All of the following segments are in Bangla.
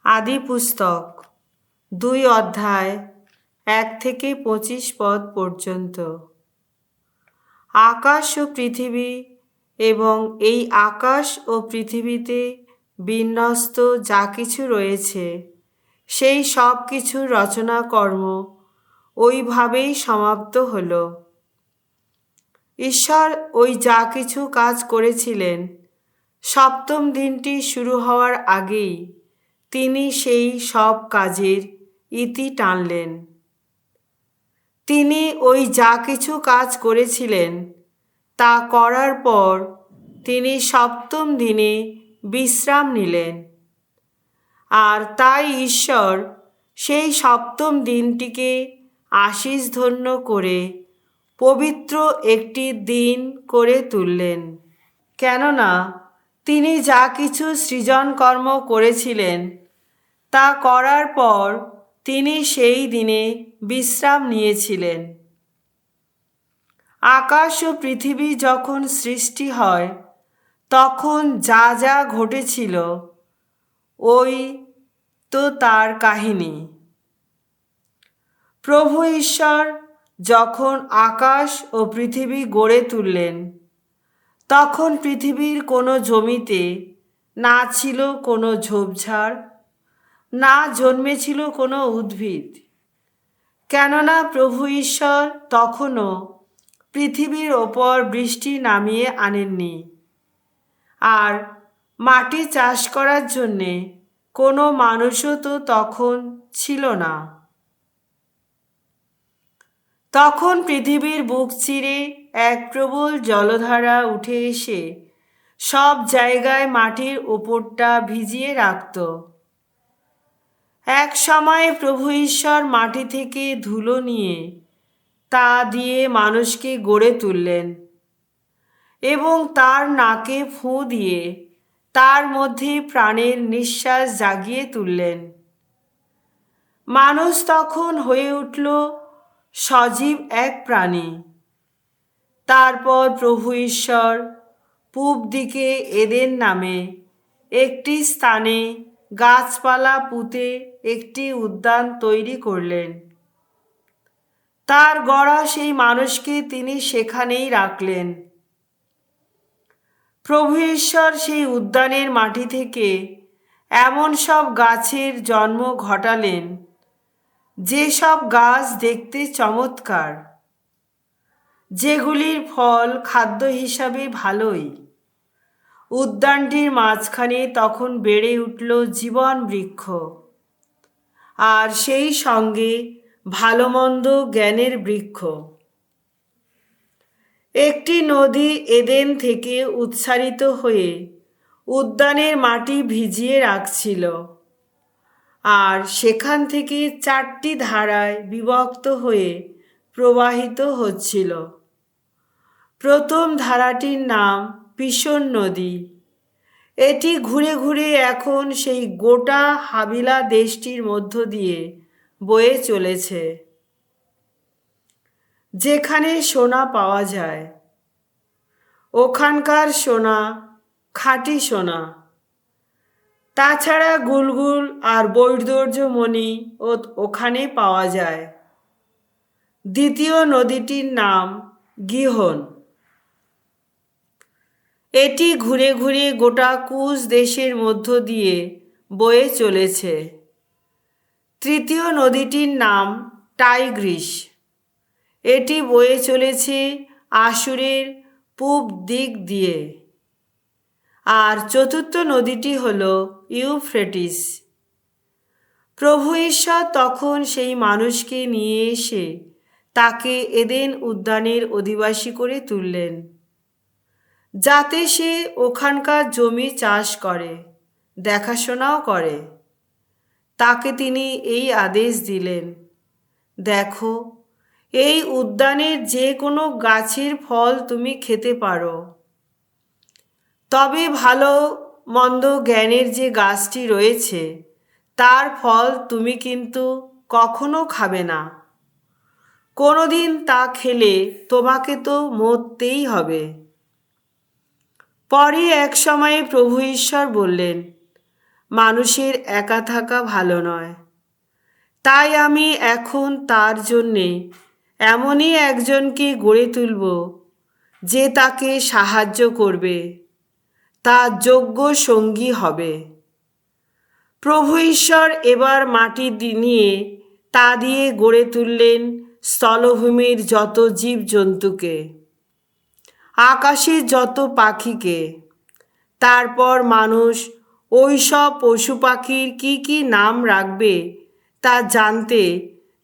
আদি পুস্তক 2 অধ্যায় 1 থেকে 25 পদ পর্যন্ত। আকাশ ও পৃথিবী এবং এই আকাশ ও পৃথিবীতে বিন্যস্ত যা কিছু রয়েছে সেই সব কিছুর রচনাকর্ম ওইভাবেই সমাপ্ত হল। ঈশ্বর ওই যা কিছু কাজ করেছিলেন, সপ্তম দিনটি শুরু হওয়ার আগেই তিনি সেই সব কাজের ইতি টানলেন। তিনি ওই যা কিছু কাজ করেছিলেন তা করার পর তিনি সপ্তম দিনে বিশ্রাম নিলেন। আর তাই ঈশ্বর সেই সপ্তম দিনটিকে আশীষধন্য করে পবিত্র একটি দিন করে তুললেন। কেননা তিনি যা কিছু সৃজনকর্ম করেছিলেন তা করার পর তিনি সেই দিনে বিশ্রাম নিয়েছিলেন। আকাশ ও পৃথিবী যখন সৃষ্টি হয় তখন যা যা ঘটেছিল ওই তো তার কাহিনী। প্রভু ঈশ্বর যখন আকাশ ও পৃথিবী গড়ে তুললেন তখন পৃথিবীর কোনো জমিতে না ছিল কোনো ঝোপঝাড়, না জন্মেছিল কোনো উদ্ভিদ। কেননা প্রভু ঈশ্বর তখনও পৃথিবীর ওপর বৃষ্টি নামিয়ে আনেননি, আর মাটি চাষ করার জন্যে কোনো মানুষও তো তখন ছিল না। তখন পৃথিবীর বুক চিরে এক প্রবল জলধারা উঠে এসে সব জায়গায় মাটির ওপরটা ভিজিয়ে রাখত। এক সময়ে প্রভু ঈশ্বর মাটি থেকে ধুলো নিয়ে তা দিয়ে মানুষকে গড়ে তুললেন এবং তার নাকে ফুঁ দিয়ে তার মধ্যে প্রাণের নিঃশ্বাস জাগিয়ে তুললেন। মানুষ তখন হয়ে উঠল সজীব এক প্রাণী। তারপর প্রভু ঈশ্বর পূব দিকে এদেন নামে একটি স্থানে গাছপালা পুঁতে একটি উদ্যান তৈরি করলেন। তার গড়া সেই মানুষকে তিনি সেখানেই রাখলেন। প্রভু ঈশ্বর সেই উদ্যানের মাটি থেকে এমন সব গাছের জন্ম ঘটালেন যে সব গাছ দেখতে চমৎকার, যেগুলির ফল খাদ্য হিসাবে ভালোই। উদ্যানটির মাঝখানে তখন বেড়ে উঠল জীবন বৃক্ষ, আর সেই সঙ্গে ভালো মন্দ জ্ঞানের বৃক্ষ। একটি নদী এদেন থেকে উৎসারিত হয়ে উদ্যানের মাটি ভিজিয়ে রাখছিল, আর সেখান থেকে 4টি ধারায় বিভক্ত হয়ে প্রবাহিত হচ্ছিল। প্রথম ধারাটির নাম পিসন নদী। এটি ঘুরে ঘুরে এখন সেই গোটা হাবিলা দেশটির মধ্য দিয়ে বয়ে চলেছে, যেখানে সোনা পাওয়া যায়। ওখানকার সোনা খাঁটি সোনা। তাছাড়া গুলগুল আর বৈডূর্যমণি ওখানে পাওয়া যায়। দ্বিতীয় নদীটির নাম গিহন। এটি ঘুরে ঘুরে গোটা কুশ দেশের মধ্য দিয়ে বয়ে চলেছে। তৃতীয় নদীটির নাম টাইগ্রিস। এটি বয়ে চলেছে আশুরের পূব দিক দিয়ে। আর চতুর্থ নদীটি হল ইউফ্রেটিস। প্রভু ঈশ্বর তখন সেই মানুষকে নিয়ে এসে তাকে এদেন উদ্যানের অধিবাসী করে তুললেন, যাতে সে ওখানকার জমি চাষ করে, দেখাশোনাও করে। তাকে তিনি এই আদেশ দিলেন, দেখো, এই উদ্যানের যে কোনো গাছের ফল তুমি খেতে পারো, তবে ভালো মন্দ জ্ঞানের যে গাছটি রয়েছে তার ফল তুমি কিন্তু কখনো খাবে না। কোনোদিন তা খেলে তোমাকে তো মরতেই হবে। পরে এক সময়ে প্রভু ঈশ্বর বললেন, মানুষের একা থাকা ভালো নয়। তাই আমি এখন তার জন্যে এমনই একজনকে গড়ে তুলব যে তাকে সাহায্য করবে, তার যোগ্য সঙ্গী হবে। প্রভু ঈশ্বর এবার মাটি নিয়ে তা দিয়ে গড়ে তুললেন স্থলভূমির যত জীবজন্তুকে, আকাশের যত পাখিকে। তারপর মানুষ ওই সব পশু পাখির কী কী নাম রাখবে তা জানতে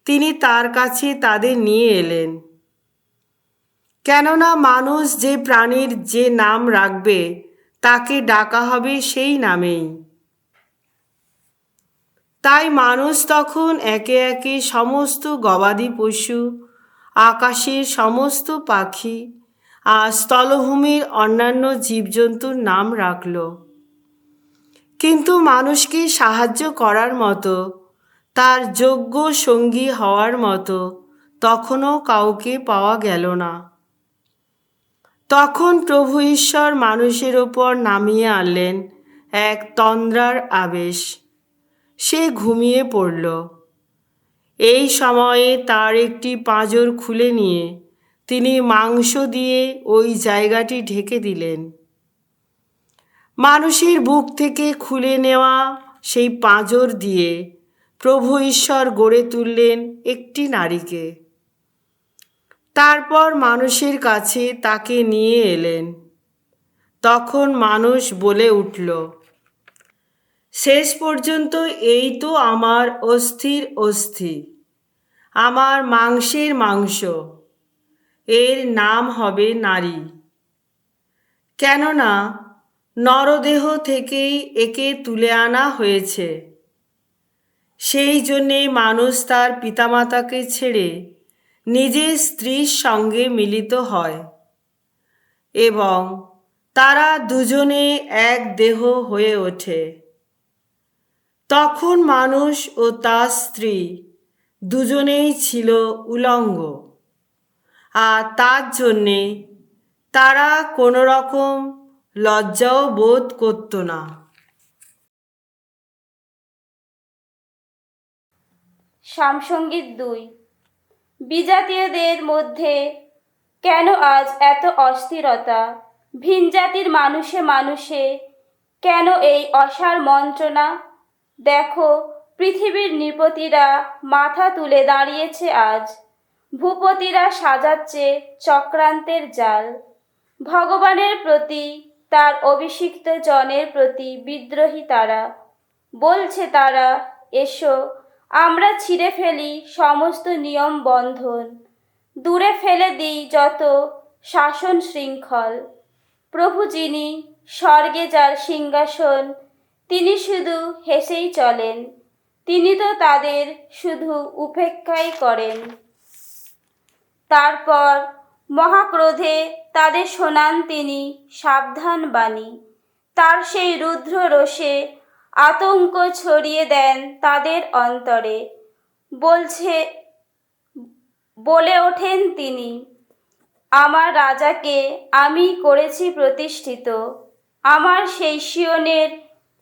তিনি তার কাছে তাদের নিয়ে এলেন। কেননা মানুষ যে প্রাণীর যে নাম রাখবে তাকে ডাকা হবে সেই নামেই। তাই মানুষ তখন একে একে সমস্ত গবাদি পশু, আকাশের সমস্ত পাখি আর স্থলভূমির অন্যান্য জীবজন্তুর নাম রাখল। কিন্তু মানুষকে সাহায্য করার মতো, তার যোগ্য সঙ্গী হওয়ার মতো তখনও কাউকে পাওয়া গেল না। তখন প্রভু ঈশ্বর মানুষের ওপর নামিয়ে আনলেন এক তন্দ্রার আবেশ। সে ঘুমিয়ে পড়ল। এই সময়ে তার একটি পাঁজর খুলে নিয়ে তিনি মাংস দিয়ে ওই জায়গাটি ঢেকে দিলেন। মানুষের বুক থেকে খুলে নেওয়া সেই পাঁজর দিয়ে প্রভু ঈশ্বর গড়ে তুললেন একটি নারীকে। তারপর মানুষের কাছে তাকে নিয়ে এলেন। তখন মানুষ বলে উঠল, শেষ পর্যন্ত এই তো আমার অস্থির অস্থি, আমার মাংসের মাংস, এর নাম হবে নারী। কেননা নরদেহ থেকেই একে তুলে আনা হয়েছে। সেই জন্যে মানুষ তার পিতামাতাকে ছেড়ে নিজের স্ত্রীর সঙ্গে মিলিত হয় এবং তারা দুজনে এক দেহ হয়ে ওঠে। তখন মানুষ ও তার স্ত্রী দুজনেই ছিল উলঙ্গ, আর তার জন্যে তারা কোনো রকম লজ্জাও বোধ করত না। সামসঙ্গীত 2। বিজাতীয়দের মধ্যে কেন আজ এত অস্থিরতা? ভিনজাতির মানুষে মানুষে কেন এই অসার মন্ত্রণা? দেখো, পৃথিবীর নৃপতিরা মাথা তুলে দাঁড়িয়েছে আজ, ভূপতিরা সাজাচ্ছে চক্রান্তের জাল। ভগবানের প্রতি, তার অভিষিক্ত জনের প্রতি বিদ্রোহী তারা। বলছে তারা, এসো আমরা ছিঁড়ে ফেলি সমস্ত নিয়ম বন্ধন, দূরে ফেলে দিই যত শাসন শৃঙ্খল। প্রভু যিনি স্বর্গে যার সিংহাসন, তিনি শুধু হেসেই চলেন, তিনি তো তাদের শুধু উপেক্ষাই করেন। তারপর মহাক্রোধে তাদের শোনান তিনি সাবধান বাণী। তার সেই রুদ্র রোষে আতঙ্ক ছড়িয়ে দেন তাদের অন্তরে। বলে ওঠেন তিনি, আমার রাজাকে আমি করেছি প্রতিষ্ঠিত, আমার সেই সিয়নের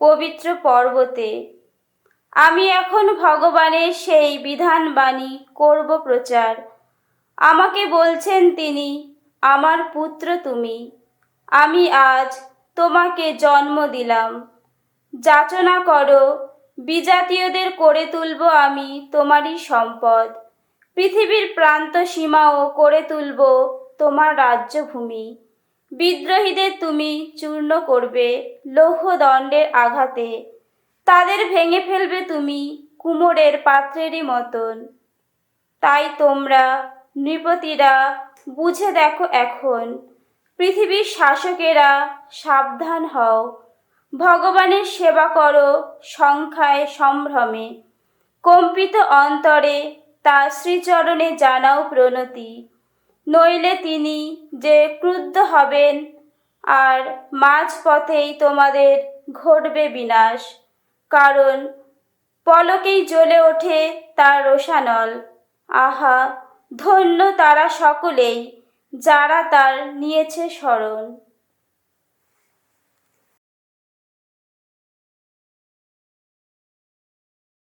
পবিত্র পর্বতে। আমি এখন ভগবানের সেই বিধান বাণী করব প্রচার। আমাকে বলছেন তিনি, আমার পুত্র তুমি, আমি আজ তোমাকে জন্ম দিলাম। যাচনা করো, বিজাতীয়দের করে তুলব আমি তোমারই সম্পদ, পৃথিবীর প্রান্ত সীমাও করে তুলব তোমার রাজ্যভূমি। বিদ্রোহীদের তুমি চূর্ণ করবে লৌহ দণ্ডের আঘাতে, তাদের ভেঙে ফেলবে তুমি কুমোরের পাত্রেরই মতন। তাই তোমরা নৃপতিরা বুঝে দেখো এখন, পৃথিবীর শাসকেরা সাবধান হও, ভগবানের সেবা করো সংখ্যায় সম্ভ্রমে, কম্পিত অন্তরে তার শ্রীচরণে জানাও প্রণতি। নইলে তিনি যে ক্রুদ্ধ হবেন, আর মাঝপথেই তোমাদের ঘটবে বিনাশ। কারণ পলকেই জ্বলে ওঠে তার রোষানল। আহা, ধন্য তারা সকলেই যারা তার নিয়েছে শরণ।